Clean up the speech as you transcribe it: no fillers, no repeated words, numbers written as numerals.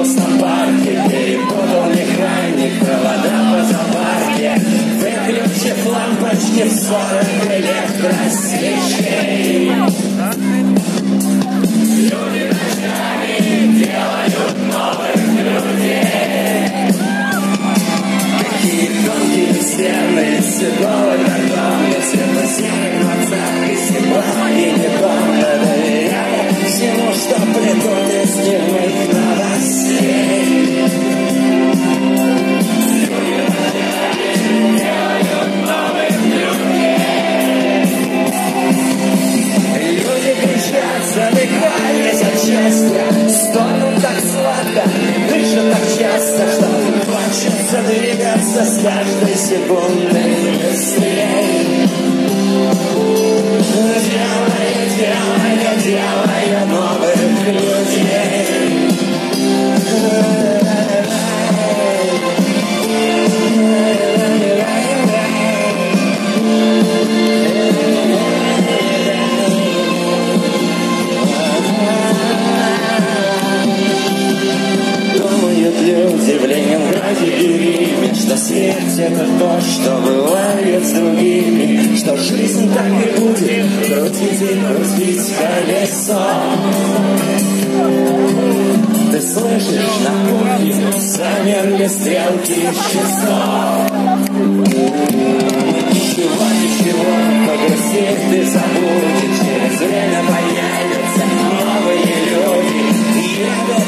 пустом парке, перепутал механик провода по запарке. Выключив лампочки в 40 электросвечей. Люди ночами делают новых людей. Какие тонкие стены седого картона, светло-серых двадцатки, стекла и бетона. Доверяя всему, что плетут из дневных новостей. Люди ночами делают новых людей. Люди кричат, задыхаясь от счастья, стонут так сладко, дышат так часто, что хочется двигаться с каждой секундой быстрее. Делая новых людей. Думают люди в Ленинграде и Риме, что смерть это то, что бывает с другими, что жизнь так и будет крутить и крутить колесо. Ты слышишь, на кухне замерли стрелки часов. Ничего, погрузить ты забудешь, через время появятся новые люди. Едут